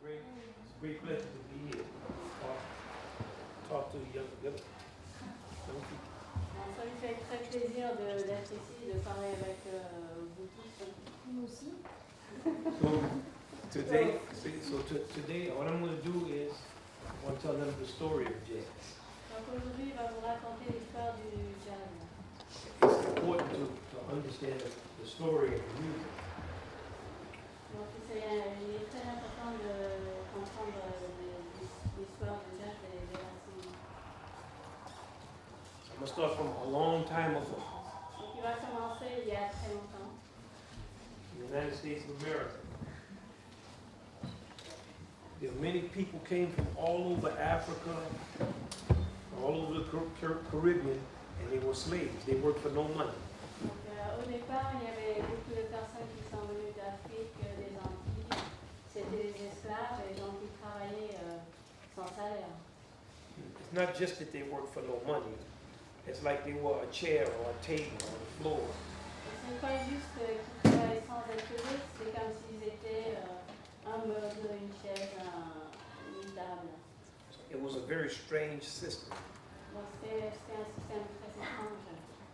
It's a great pleasure to be here. Talk to the young people. Ça lui fait très plaisir d'être ici, de parler avec vous tous. Nous aussi. Today, what I'm going to do is I want to tell them the story of jazz. Donc aujourd'hui, il va vous raconter l'histoire du jazz. It's important to understand the story of the music. Donc il est très important de comprendre l'histoire du jazz et des racines. I'm going to start from a long time ago. Donc il va commencer il y a très longtemps. In the United States of America. There were many people came from all over Africa, all over the Caribbean, and they were slaves. They worked for no money. Donc au départ, il y avait beaucoup de personnes qui sont venues d'Afrique, des Antilles. C'était des esclaves et donc ils travaillaient sans salaire. It's not just that they worked for no money. It's like they were a chair or a table or the floor. Ce n'est pas juste qu'ils travaillaient sans être payés, c'est comme s'ils étaient un meuble, une chaise, une table. It was a very strange system. Donc c'était un système très étrange.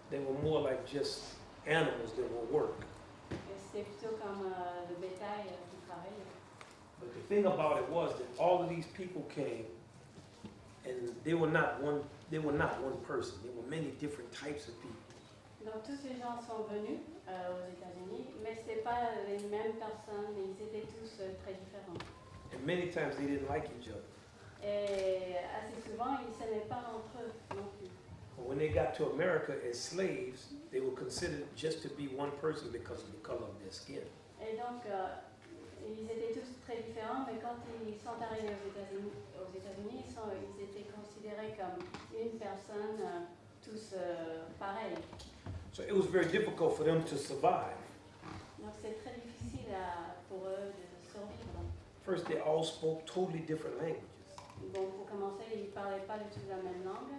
They were more like just animals that will work. Et c'était plutôt comme le bétail qui travaillait. But the thing about it was that all of these people came, and they were not one person. There were many different types of people. Donc tous ces gens sont venus aux États-Unis, mais ce n'étaient pas les mêmes personnes, ils étaient tous très différents. And many times they didn't like each other. Et assez souvent, ils ne s'aimaient pas entre eux non plus. But when they got to America as slaves, they were considered just to be one person because of the color of their skin. Et donc, ils étaient tous très différents, mais quand ils sont arrivés aux États-Unis, ils étaient considérés comme une personne, tous pareils. So it was very difficult for them to survive. Donc c'est très difficile pour eux de survivre. First, they all spoke totally different languages. Bon, pour commencer, ils ne parlaient pas du tout la même langue.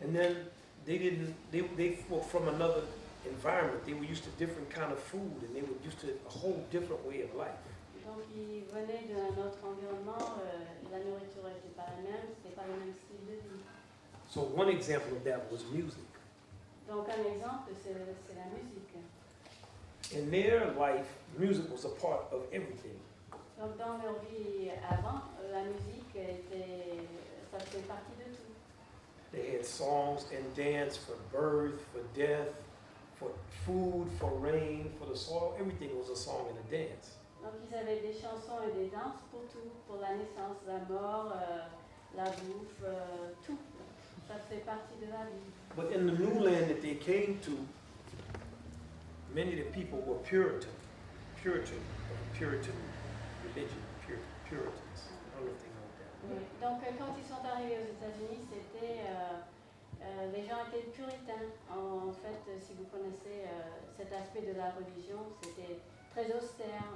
And then they were from another environment. They were used to different kind of food, and they were used to a whole different way of life. Donc ils venaient d'un autre environnement, la nourriture n'était pas la même, c'était pas le même style de vie. So one example of that was music. Donc un exemple, c'est la musique. In their life, music was a part of everything. Donc dans leur vie avant, la musique ça faisait partie de tout. They had songs and dance for birth, for death, for food, for rain, for the soil. Everything was a song and a dance. Donc ils avaient des chansons et des danses pour tout, pour la naissance, la mort, la bouffe, tout. Ça fait partie de la vie. But in the new land that they came to, many of the people were Puritan religion, Puritans. I don't know if they know that. Oui. Donc quand ils sont arrivés aux États-Unis, c'était les gens étaient puritains. En fait, si vous connaissez cet aspect de la religion, c'était très austère.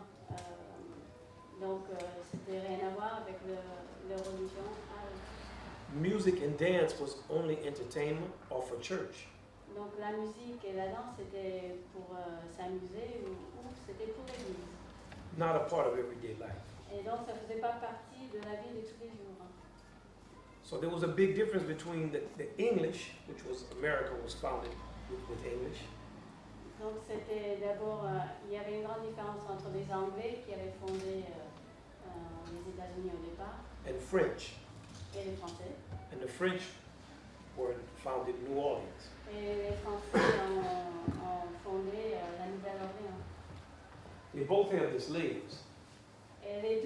Donc c'était rien à voir avec leur religion. Music and dance was only entertainment or for church. Donc la musique et la danse c'était pour s'amuser ou c'était pour l'église. Not a part of everyday life. Et donc ça faisait pas partie de la vie de tous les jours. So there was a big difference between the English, which was America was founded with English. Donc c'était d'abord, il y avait une grande différence entre les Anglais qui avaient fondé les États-Unis au départ. And French. Et les Français. And the French were founded New Orleans. Et les Français ont fondé la Nouvelle-Orléans. They both have the slaves. Et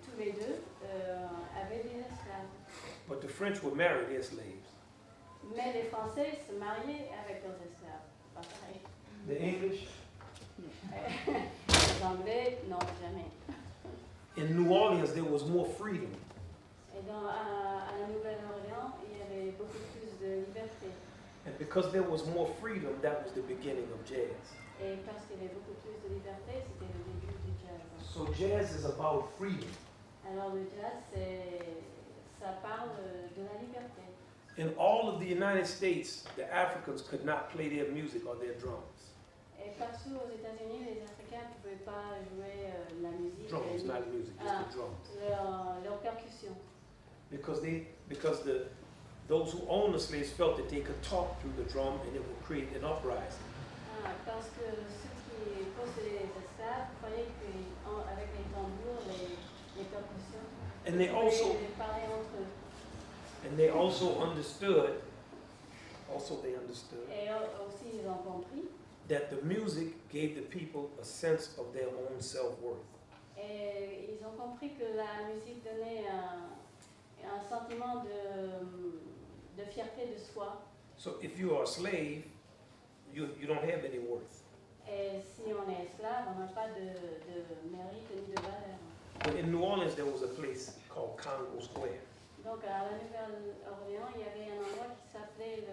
tous les deux, avaient des esclaves. But the French would marry their slaves. Mais les Français se mariaient avec leurs esclaves. Pas pareil. The English? Les Anglais, non, jamais. In New Orleans, there was more freedom. Et à la Nouvelle-Orléans, il y avait beaucoup plus de liberté. And because there was more freedom, that was the beginning of jazz. Et parce qu'il y avait beaucoup plus de liberté, c'était le début du jazz. So jazz is about freedom. Alors le jazz, ça parle de la liberté. In all of the United States, the Africans could not play their music or their drums. Et partout aux États-Unis, les Africains ne pouvaient pas jouer la musique. Drums, not music, just the drums. Leur percussion. Because those who owned the slaves felt that they could talk through the drum and it would create an uprising. Parce que ceux qui possédaient les esclaves croyaient qu'avec les tambours, les percussions, And they also parler entre eux. and they also understood. Et aussi, ils ont compris. That the music gave the people a sense of their own self-worth. Et ils ont compris que la musique donnait un sentiment de fierté de soi. So if you are a slave, you don't have any worth. Et si on est esclave, on n'a pas de mérite ni de valeur. But in New Orleans, there was a place called Congo Square. Donc à la Nouvelle-Orléans, il y avait un endroit qui s'appelait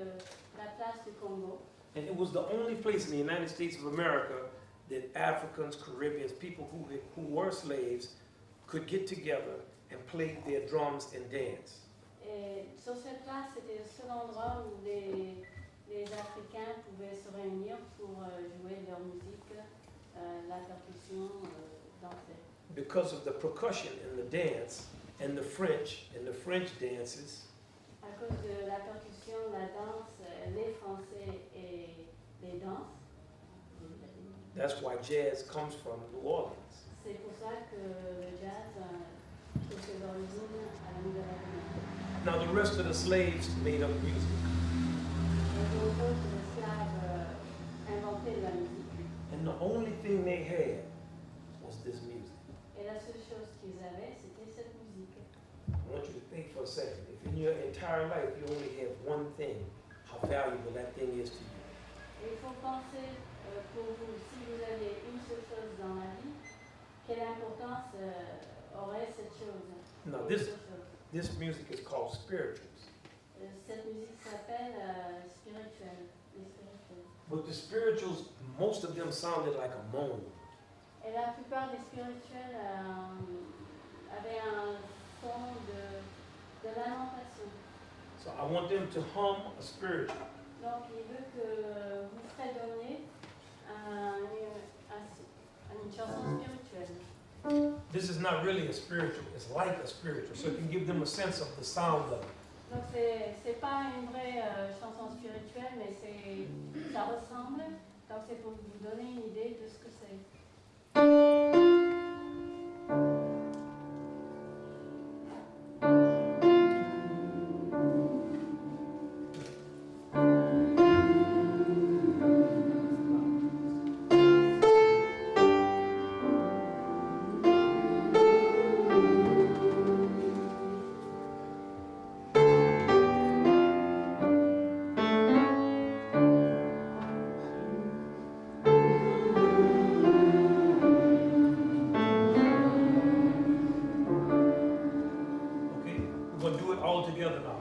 la place du Congo. And it was the only place in the United States of America that Africans, Caribbeans, people who were slaves could get together and play their drums and dance. Et sur cette place, c'était le seul endroit où les Africains pouvaient se réunir pour jouer leur musique, la percussion, danser. Because of the percussion in the dance and the French dances, À cause de la percussion, la danse, les Français et les danses. that's why jazz comes from New Orleans. C'est pour ça que le jazz trouve ses origines à la Nouvelle-Orléans. Now the rest of the slaves made up music. Et les autres esclaves inventaient la musique. And the only thing they had was this music. Et la seule chose qu'ils avaient, c'était cette musique. I want you to think for a second. If in your entire life you only have one thing, how valuable that thing is to you. Et il faut penser pour vous, si vous avez une seule chose dans la vie, quelle importance aurait cette chose? Now this music is called spirituals. Cette musique s'appelle spirituelle, les spirituels. But the spirituals, most of them sounded like a moan. Et la plupart des spirituels avaient un son de lamentation. So I want them to hum a spiritual. Donc il veut que vous fredonniez une chanson spirituelle. This is not really a spiritual, it's like a spiritual, so it can give them a sense of the sound of it. Donc c'est pas une vraie chanson spirituelle, mais ça ressemble. Donc c'est pour vous donner une idée de ce que c'est.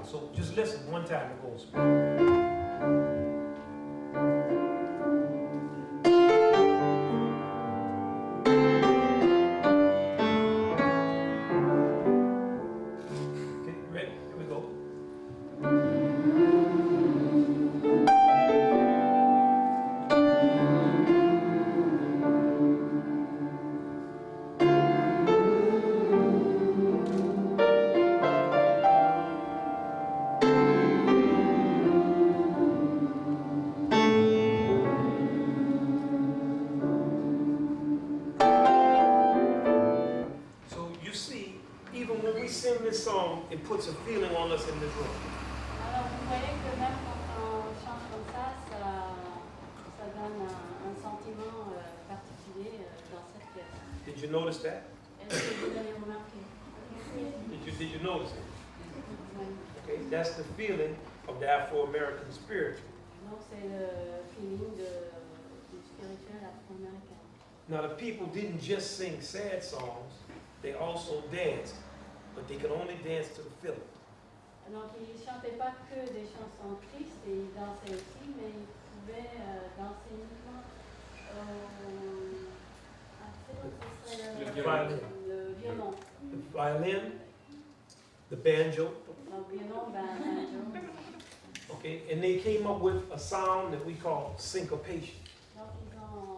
So just listen one time, it goes. Okay, ready? Here we go. This song, it puts a feeling on us in this room. Alors vous voyez que même quand on chante comme ça, ça donne un sentiment particulier dans cette pièce. Did you notice that? Est-ce que vous l'avez remarqué? Did you notice it? Okay, that's the feeling of the Afro-American spiritual. Donc c'est le feeling du spirituel afro-américain. Now the people didn't just sing sad songs, they also danced. But they could only dance to the feeling. Donc ils ne chantaient pas que des chansons tristes, et ils dansaient aussi, mais ils pouvaient danser uniquement le violon. The violin, the banjo. Donc violon, banjo. Okay, and they came up with a sound that we call syncopation. Donc ils ont